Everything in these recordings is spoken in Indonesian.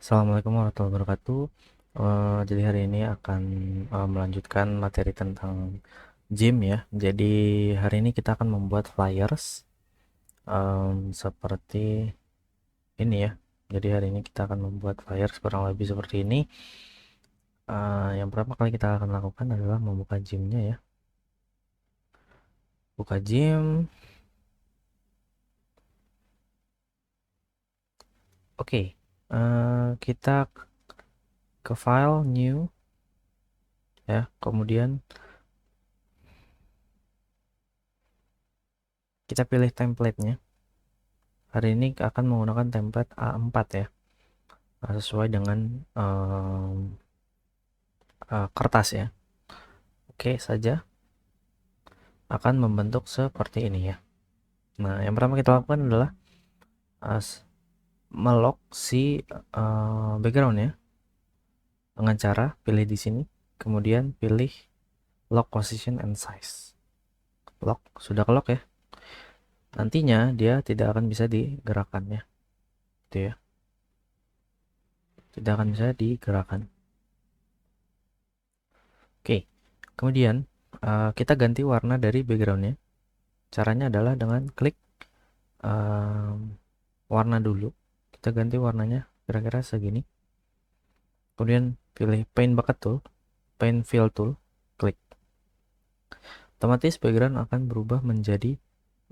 Assalamualaikum warahmatullahi wabarakatuh. Jadi hari ini akan melanjutkan materi tentang gym ya. Jadi hari ini kita akan membuat flyers seperti ini ya. Jadi hari ini kita akan membuat flyers kurang lebih seperti ini. Yang pertama kali kita akan lakukan adalah membuka gymnya ya. Buka gym. Oke. Kita ke file new ya. Kemudian kita pilih template-nya. Hari ini akan menggunakan template A4 ya. Sesuai dengan kertas ya. Oke saja akan membentuk seperti ini ya. Nah, yang pertama kita lakukan adalah melock si background ya dengan cara pilih di sini, kemudian pilih lock position and size. Lock sudah ke lock ya. Nantinya dia tidak akan bisa digerakkan ya. Itu ya. Tidak akan bisa digerakkan. Oke. Kemudian kita ganti warna dari backgroundnya. Caranya adalah dengan klik warna dulu. Kita ganti warnanya kira-kira segini. Kemudian pilih paint bucket tool, paint fill tool, klik. Otomatis background akan berubah menjadi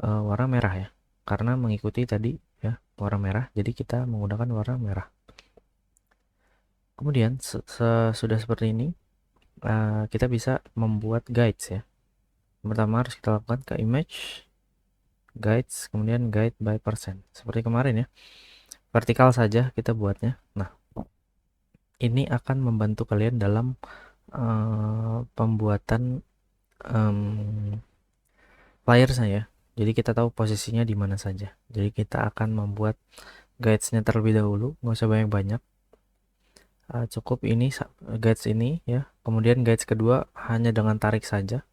warna merah ya. Karena mengikuti tadi ya warna merah, jadi kita menggunakan warna merah. Kemudian sudah seperti ini, kita bisa membuat guides ya. Yang pertama harus kita lakukan ke image, guides, kemudian guide by percent. Seperti kemarin ya, vertikal saja kita buatnya. Nah, ini akan membantu kalian dalam pembuatan flyer saya. Jadi kita tahu posisinya di mana saja. Jadi kita akan membuat guides-nya terlebih dahulu, nggak usah banyak-banyak. Cukup ini guides ini ya. Kemudian guides kedua hanya dengan tarik saja.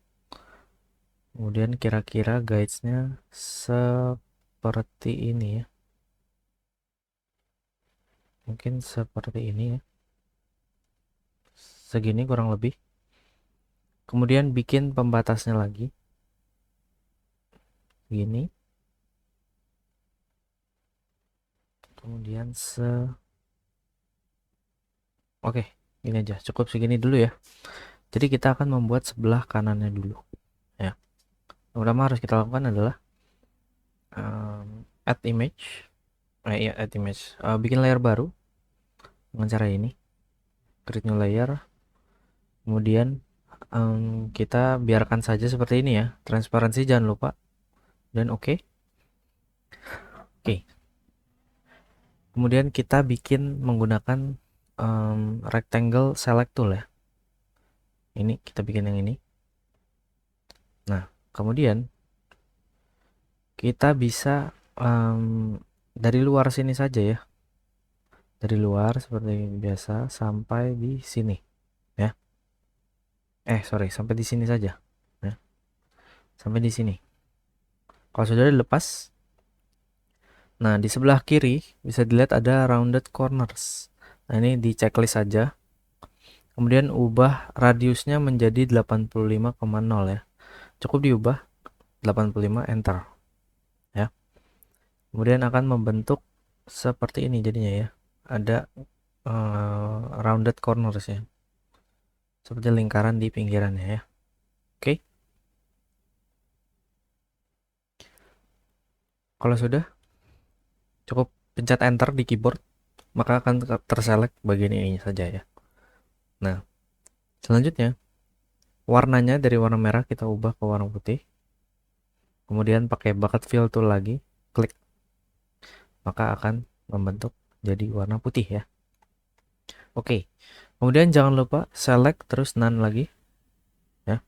Kemudian kira-kira guides-nya seperti ini ya. Mungkin seperti ini ya. Segini kurang lebih. Kemudian bikin pembatasnya lagi. Gini. Kemudian Oke, ini aja. Cukup segini dulu ya. Jadi kita akan membuat sebelah kanannya dulu. Ya. Yang pertama harus kita lakukan adalah add image. Iya, add image. Bikin layer baru dengan cara ini. Create new layer. Kemudian kita biarkan saja seperti ini ya. Transparansi jangan lupa. Dan oke. Oke. Kemudian kita bikin menggunakan rectangle select tool ya. Ini kita bikin yang ini. Nah, kemudian kita bisa dari luar sini saja ya. Dari luar seperti biasa sampai di sini ya. Sorry, sampai di sini saja ya. Sampai di sini. Kalau sudah dilepas, nah di sebelah kiri bisa dilihat ada rounded corners. Nah ini di checklist saja. Kemudian ubah radiusnya menjadi 85,0 ya. Cukup diubah 85, enter ya. Kemudian akan membentuk seperti ini jadinya ya. Ada rounded corners ya. Seperti lingkaran di pinggirannya ya. Oke. Kalau sudah, cukup pencet enter di keyboard, maka akan terselect bagian ini saja ya. Nah, selanjutnya warnanya dari warna merah kita ubah ke warna putih. Kemudian pakai bucket fill tool lagi, klik. Maka akan membentuk jadi warna putih ya. Oke. Kemudian jangan lupa select terus none lagi. Ya.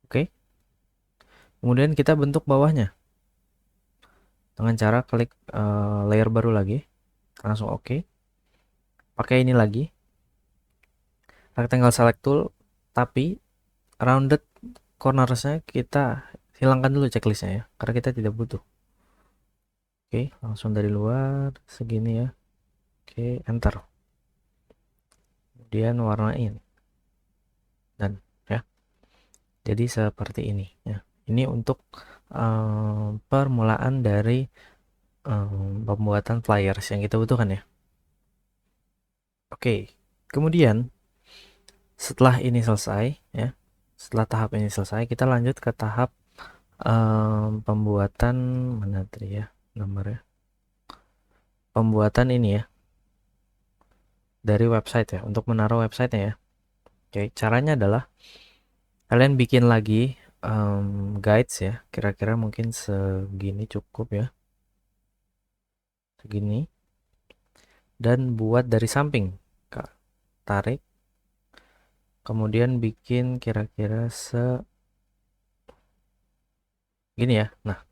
Oke. Kemudian kita bentuk bawahnya. Dengan cara klik layer baru lagi. Langsung oke. Pakai ini lagi. Rectangle select tool, tapi rounded cornersnya kita hilangkan dulu checklistnya ya, karena kita tidak butuh. Oke, langsung dari luar segini ya. Oke, enter. Kemudian warnain dan ya. Jadi seperti ini ya. Ini untuk permulaan dari pembuatan flyers yang kita butuhkan ya. Oke, kemudian setelah ini selesai ya, setelah tahap ini selesai, kita lanjut ke tahap pembuatan mana tadi ya nomornya, pembuatan ini ya dari website ya, untuk menaruh websitenya ya. Oke, caranya adalah kalian bikin lagi guides ya, kira-kira mungkin segini cukup ya, segini, dan buat dari samping, tarik, kemudian bikin kira-kira gini ya. Nah,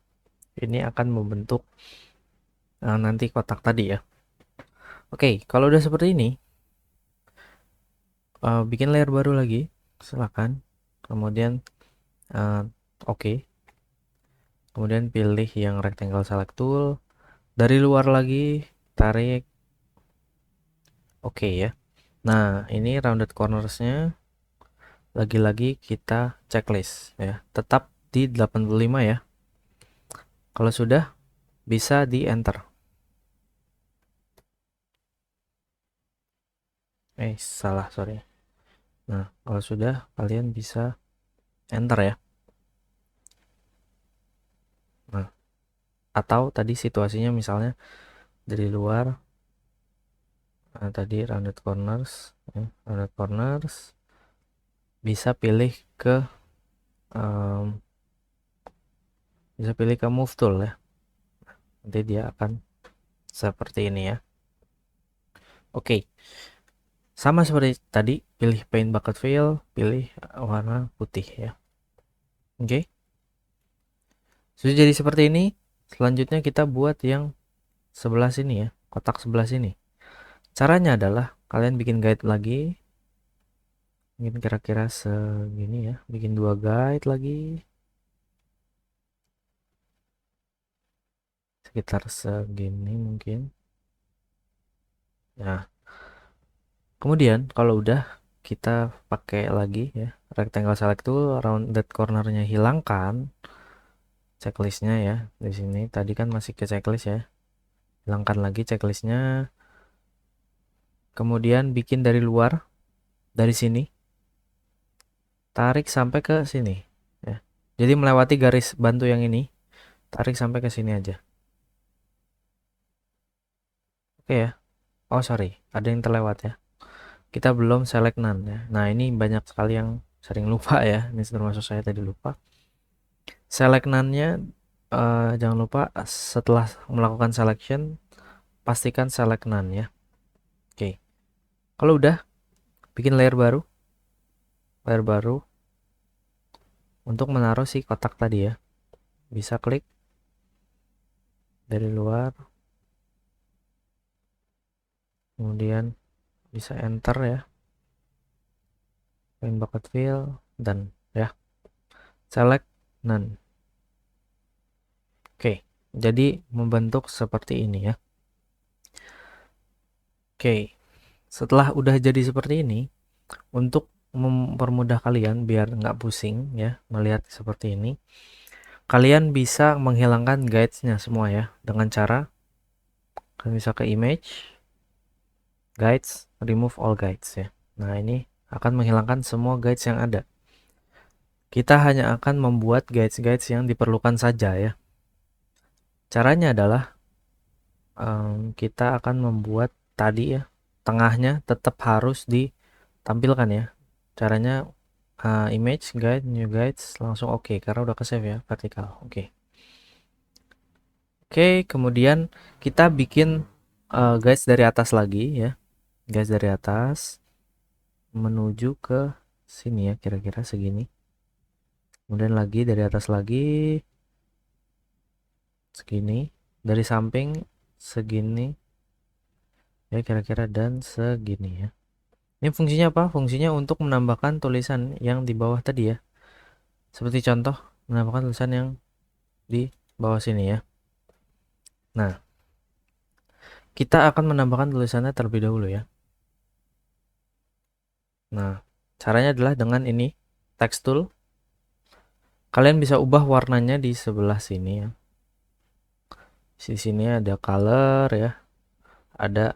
ini akan membentuk nanti kotak tadi ya. Oke, kalau udah seperti ini, bikin layer baru lagi, silakan. Kemudian oke. Kemudian pilih yang rectangle select tool. Dari luar lagi, tarik. Oke ya. Nah, ini rounded cornersnya lagi-lagi kita checklist ya. Tetap di 85 ya. Kalau sudah, bisa di enter. Salah, sorry. Nah, kalau sudah, kalian bisa enter ya. Nah, atau tadi situasinya misalnya dari luar, tadi rounded corners ya, rounded corners bisa pilih ke move tool ya. Nanti dia akan seperti ini ya. Oke, sama seperti tadi, pilih paint bucket fill, pilih warna putih ya. Oke, sudah jadi seperti ini. Selanjutnya kita buat yang sebelah sini ya, kotak sebelah sini. Caranya adalah kalian bikin guide lagi, mungkin kira-kira segini ya, bikin 2 guide lagi, sekitar segini mungkin. Nah, kemudian kalau udah, kita pakai lagi ya rectangle select tool, rounded cornernya hilangkan, checklistnya ya. Di sini tadi kan masih ke checklist ya, hilangkan lagi checklistnya. Kemudian bikin dari luar, dari sini tarik sampai ke sini ya. Jadi melewati garis bantu yang ini, tarik sampai ke sini aja. Oke ya. Oh sorry, ada yang terlewat ya. Kita belum select none ya. Nah ini banyak sekali yang sering lupa ya. Ini termasuk saya tadi lupa. Select none-nya jangan lupa setelah melakukan selection pastikan select none ya. Oke. Kalau udah, bikin layer baru. Layer baru untuk menaruh si kotak tadi ya. Bisa klik dari luar. Kemudian bisa enter ya. Paint bucket fill dan ya. Select none. Oke. Jadi membentuk seperti ini ya. Oke. Setelah udah jadi seperti ini, untuk mempermudah kalian biar nggak pusing ya melihat seperti ini, kalian bisa menghilangkan guidesnya semua ya dengan cara kalian bisa ke image, guides, remove all guides ya. Nah ini akan menghilangkan semua guides yang ada. Kita hanya akan membuat guides-guides yang diperlukan saja ya. Caranya adalah kita akan membuat tadi ya, tengahnya tetap harus ditampilkan ya. Caranya image, guide, new guides, langsung oke karena udah ke save ya, vertikal. Oke, kemudian kita bikin guides dari atas lagi ya. Guides dari atas menuju ke sini ya, kira-kira segini. Kemudian lagi dari atas lagi segini, dari samping segini ya kira-kira, dan segini ya. Ini fungsinya apa? Fungsinya untuk menambahkan tulisan yang di bawah tadi ya. Seperti contoh menambahkan tulisan yang di bawah sini ya. Nah, kita akan menambahkan tulisannya terlebih dahulu ya. Nah, caranya adalah dengan ini, text tool. Kalian bisa ubah warnanya di sebelah sini ya. Di sini ada color ya, ada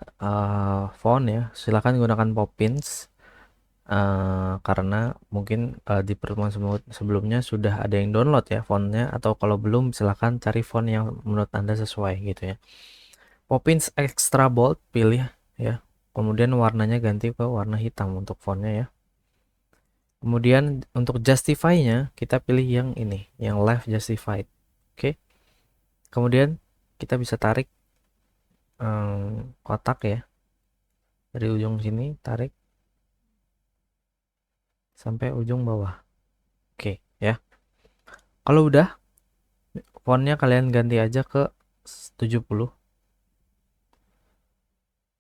font ya. Silahkan gunakan Poppins. Karena mungkin di pertemuan sebelumnya sudah ada yang download ya fontnya, atau kalau belum silahkan cari font yang menurut Anda sesuai gitu ya. Poppins Extra Bold pilih ya, kemudian warnanya ganti ke warna hitam untuk fontnya ya. Kemudian untuk justify-nya kita pilih yang ini, yang left justified. Oke. Kemudian kita bisa tarik kotak ya, dari ujung sini tarik sampai ujung bawah. Oke ya. Kalau udah, fontnya kalian ganti aja ke 70.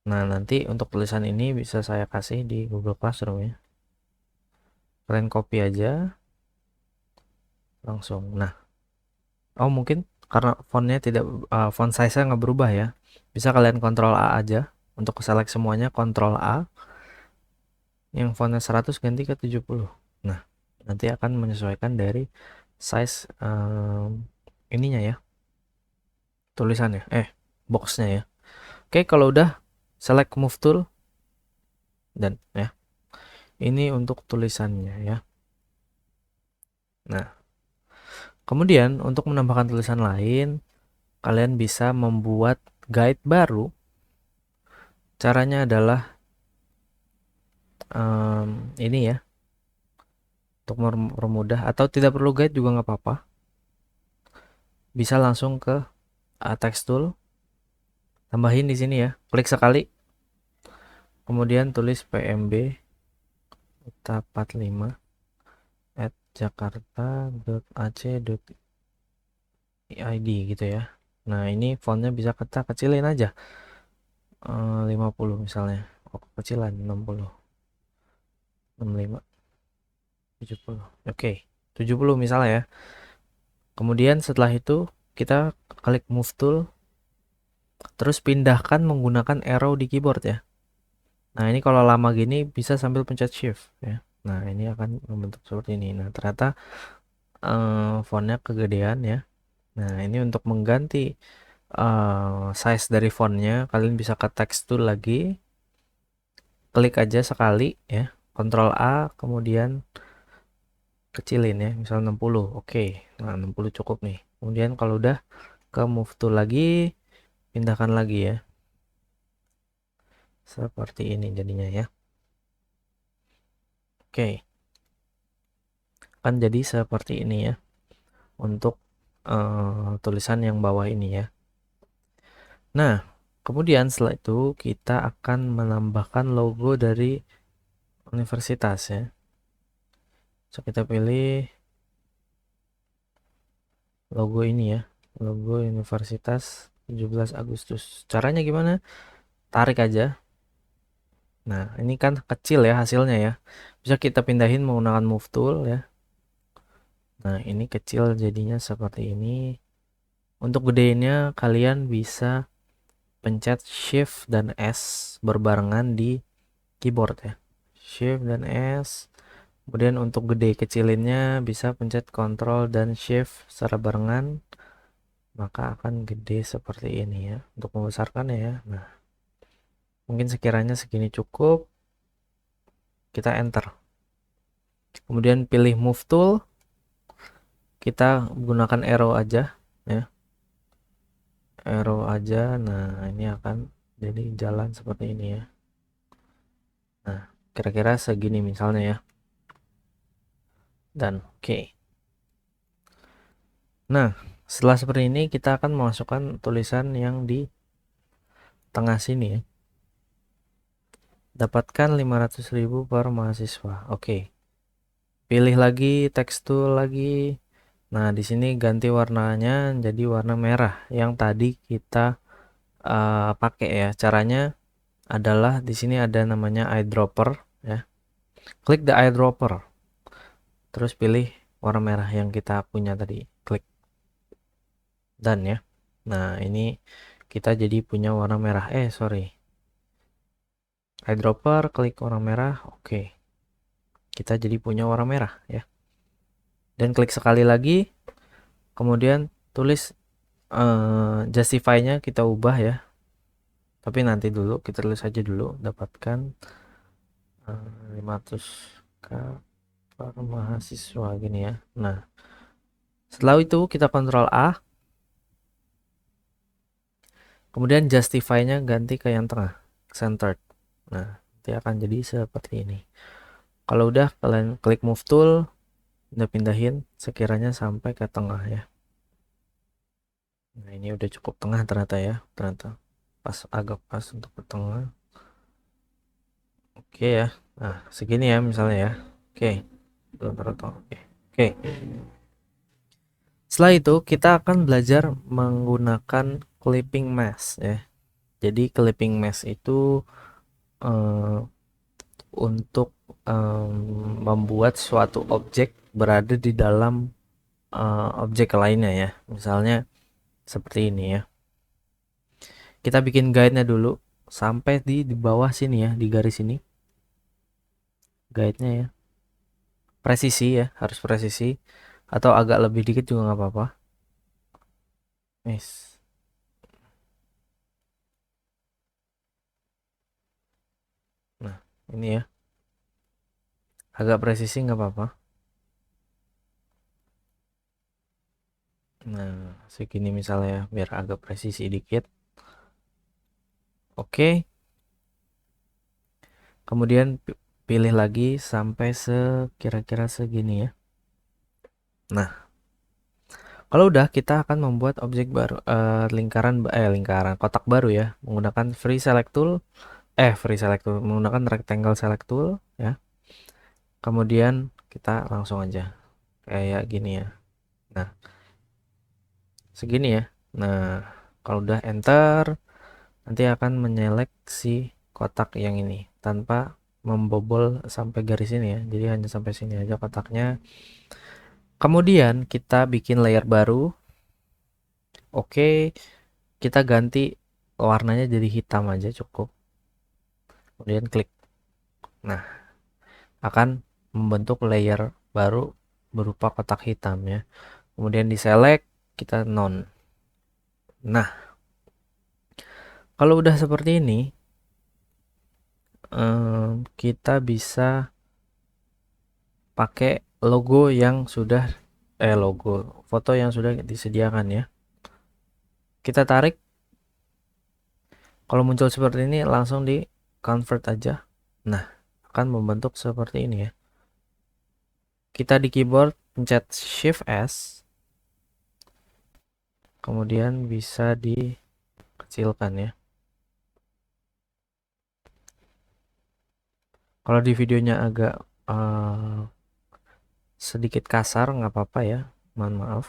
Nah, nanti untuk tulisan ini bisa saya kasih di Google Classroom ya. Kalian copy aja langsung. Nah, oh mungkin karena fontnya tidak font size-nya nggak berubah ya. Bisa kalian Ctrl A aja untuk select semuanya, Ctrl A. Yang fontnya 100 ganti ke 70. Nah, nanti akan menyesuaikan dari size ininya ya. Tulisannya, boxnya ya. Oke, kalau udah select move tool dan ya. Ini untuk tulisannya ya. Nah, kemudian untuk menambahkan tulisan lain, kalian bisa membuat guide baru. Caranya adalah ini ya. Untuk mempermudah, atau tidak perlu guide juga nggak apa-apa. Bisa langsung ke text tool. Tambahin di sini ya. Klik sekali. Kemudian tulis pmb 45@jakarta.ac.id gitu ya. Nah, ini fontnya bisa kita kecilin aja. 50 misalnya. Oh, kecilan 60. 65. 70. Oke. 70 misalnya ya. Kemudian setelah itu kita klik move tool, terus pindahkan menggunakan arrow di keyboard ya. Nah, ini kalau lama gini bisa sambil pencet shift ya. Nah, ini akan membentuk seperti ini. Nah, ternyata fontnya kegedean ya. Nah, ini untuk mengganti size dari fontnya, kalian bisa ke text tool lagi, klik aja sekali ya, Ctrl A, kemudian kecilin ya, misal 60. Oke. Nah, 60 cukup nih. Kemudian kalau udah, ke move tool lagi, pindahkan lagi ya. Seperti ini jadinya ya. Oke. Kan jadi seperti ini ya. Untuk tulisan yang bawah ini ya. Nah, kemudian setelah itu kita akan menambahkan logo dari universitas ya. So, kita pilih logo ini ya. Logo Universitas 17 Agustus. Caranya gimana? Tarik aja. Nah, ini kan kecil ya hasilnya ya. Bisa kita pindahin menggunakan move tool ya. Nah, ini kecil jadinya seperti ini. Untuk gedenya kalian bisa pencet Shift dan S berbarengan di keyboard ya. Shift dan S. Kemudian untuk gede kecilinnya bisa pencet Ctrl dan Shift secara barengan. Maka akan gede seperti ini ya. Untuk membesarkannya ya. Nah, mungkin sekiranya segini cukup. Kita enter. Kemudian pilih move tool. Kita gunakan arrow aja ya. Arrow aja. Nah, ini akan jadi jalan seperti ini ya. Nah, kira-kira segini misalnya ya. Dan oke. Nah, setelah seperti ini kita akan memasukkan tulisan yang di tengah sini ya. Dapatkan 500.000 per mahasiswa. Oke. Pilih lagi text tool lagi. Nah, di sini ganti warnanya jadi warna merah yang tadi kita pakai ya. Caranya adalah di sini ada namanya eyedropper ya. Klik the eyedropper. Terus pilih warna merah yang kita punya tadi. Klik dan ya. Nah, ini kita jadi punya warna merah. Sorry. Eyedropper, klik warna merah. Oke. Kita jadi punya warna merah ya. Dan klik sekali lagi. Kemudian tulis justify-nya kita ubah ya. Tapi nanti dulu kita tulis aja dulu dapatkan 500k per mahasiswa gini ya. Nah, setelah itu kita Ctrl A. Kemudian justify-nya ganti ke yang tengah, centered. Nah, nanti akan jadi seperti ini. Kalau udah kalian klik move tool, udah pindahin sekiranya sampai ke tengah ya. Nah, ini udah cukup tengah ternyata ya, ternyata agak pas untuk ke tengah. Oke ya. Nah, segini ya misalnya ya. Oke. Oke. Setelah itu kita akan belajar menggunakan clipping mask ya. Jadi clipping mask itu untuk membuat suatu objek berada di dalam objek lainnya ya. Misalnya seperti ini ya. Kita bikin guide-nya dulu sampai di bawah sini ya, di garis ini. Guide-nya ya. Presisi ya, harus presisi. Atau agak lebih dikit juga nggak apa-apa. Yes. Nah, ini ya. Agak presisi nggak apa-apa. Nah, segini misalnya ya, biar agak presisi dikit. Oke. Kemudian pilih lagi sampai kira-kira segini ya. Nah, kalau udah kita akan membuat objek baru, lingkaran kotak baru ya, menggunakan free select tool, menggunakan rectangle select tool ya. Kemudian kita langsung aja kayak gini ya. Nah, segini ya. Nah, kalau udah enter, nanti akan menyeleksi kotak yang ini tanpa membobol sampai garis ini ya. Jadi hanya sampai sini aja kotaknya. Kemudian kita bikin layer baru. Oke, kita ganti warnanya jadi hitam aja cukup. Kemudian klik. Nah, akan membentuk layer baru berupa kotak hitam ya. Kemudian di select, kita none. Nah, kalau udah seperti ini, kita bisa pakai logo yang sudah foto yang sudah disediakan ya. Kita tarik. Kalau muncul seperti ini langsung di convert aja. Nah, akan membentuk seperti ini ya. Kita di keyboard pencet Shift S. Kemudian bisa dikecilkan ya. Kalau di videonya agak sedikit kasar nggak apa-apa ya. Mohon maaf.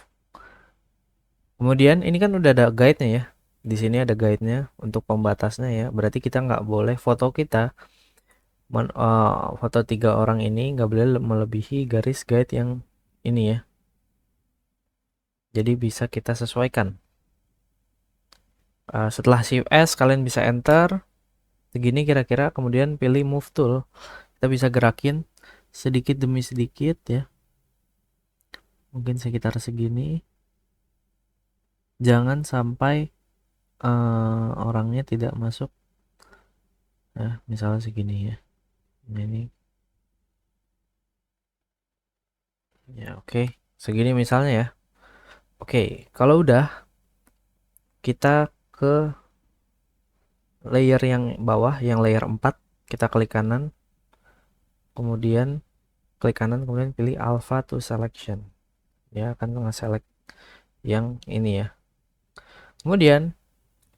Kemudian ini kan udah ada guide-nya ya. Di sini ada guide-nya untuk pembatasnya ya. Berarti kita nggak boleh foto kita foto 3 orang ini nggak boleh melebihi garis guide yang ini ya. Jadi bisa kita sesuaikan. Setelah Shift S kalian bisa enter segini kira-kira, kemudian pilih move tool. Kita bisa gerakin sedikit demi sedikit ya. Mungkin sekitar segini. Jangan sampai orangnya tidak masuk. Nah, misalnya segini ya. Ini ya, oke. Segini misalnya ya. Oke, kalau udah kita ke layer yang bawah, yang layer 4, kita klik kanan. Kemudian klik kanan, kemudian pilih alpha to selection. Ya, akan nge-select yang ini ya. Kemudian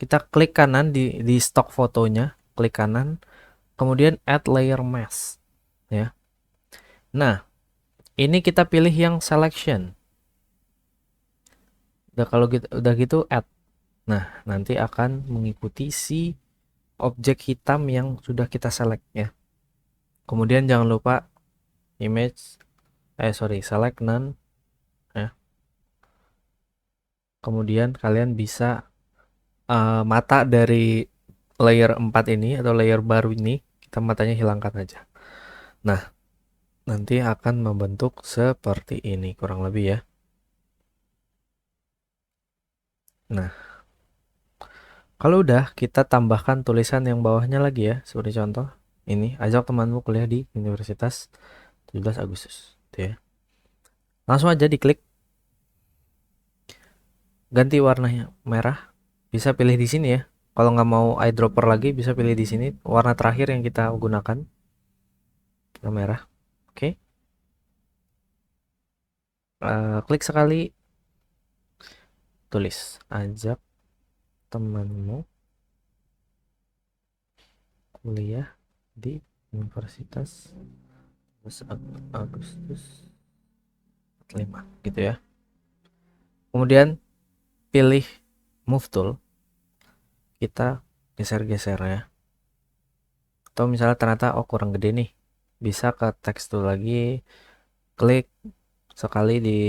kita klik kanan di stok fotonya, klik kanan, kemudian add layer mask ya. Nah, ini kita pilih yang selection. Udah gitu add. Nah, nanti akan mengikuti si objek hitam yang sudah kita select ya. Kemudian jangan lupa select none ya. Kemudian kalian bisa mata dari layer 4 ini atau layer baru ini, kita matanya hilangkan aja. Nah, nanti akan membentuk seperti ini kurang lebih ya. Nah, kalau udah kita tambahkan tulisan yang bawahnya lagi ya, seperti contoh ini, ajak temanmu kuliah di Universitas 17 Agustus, gitu ya. Langsung aja diklik, ganti warnanya merah, bisa pilih di sini ya. Kalau nggak mau eyedropper lagi, bisa pilih di sini warna terakhir yang kita gunakan, yang merah. Oke. Klik sekali, tulis ajak temanmu kuliah di Universitas Agustus 45 gitu ya. Kemudian pilih move tool, kita geser-geser ya. Atau misalnya ternyata oh kurang gede nih, bisa ke teks tool lagi, klik sekali di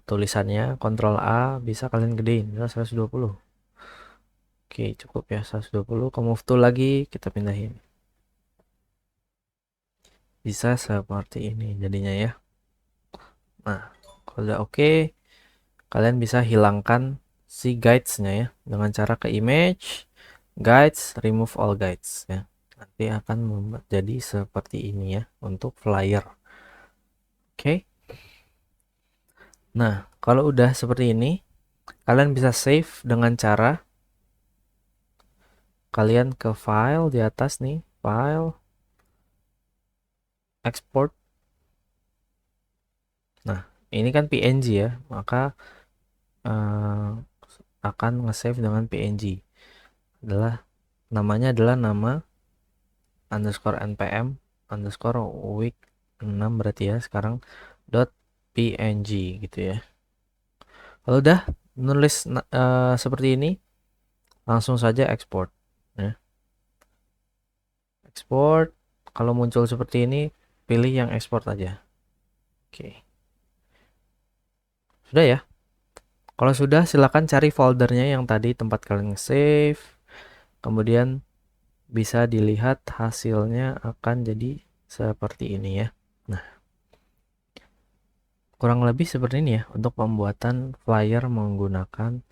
tulisannya, Ctrl A, bisa kalian gedein, misalnya 120. Oke, cukup ya 120. Ke move tool lagi, kita pindahin. Bisa seperti ini jadinya ya. Nah, kalau udah oke, kalian bisa hilangkan si guides-nya ya dengan cara ke image, guides, remove all guides ya. Nanti akan jadi seperti ini ya untuk flyer. Oke. Nah, kalau udah seperti ini, kalian bisa save dengan cara kalian ke file di atas nih, file, export. Nah, ini kan PNG ya, maka akan nge-save dengan PNG. Namanya adalah nama underscore npm underscore week 6 berarti ya sekarang dot png gitu ya. Kalau udah nulis seperti ini, langsung saja export ya. Export, kalau muncul seperti ini pilih yang export aja. Oke, sudah ya. Kalau sudah, silakan cari foldernya yang tadi tempat kalian save, kemudian bisa dilihat hasilnya akan jadi seperti ini ya. Nah, kurang lebih seperti ini ya untuk pembuatan flyer menggunakan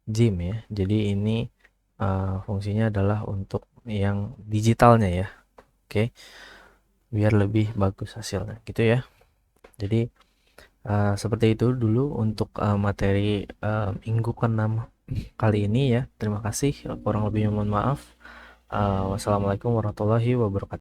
Jim ya. Jadi ini fungsinya adalah untuk yang digitalnya ya. Oke, biar lebih bagus hasilnya gitu ya. Jadi seperti itu dulu untuk materi minggu ke-6 kali ini ya. Terima kasih. Kurang lebihnya mohon maaf. Wassalamualaikum warahmatullahi wabarakatuh.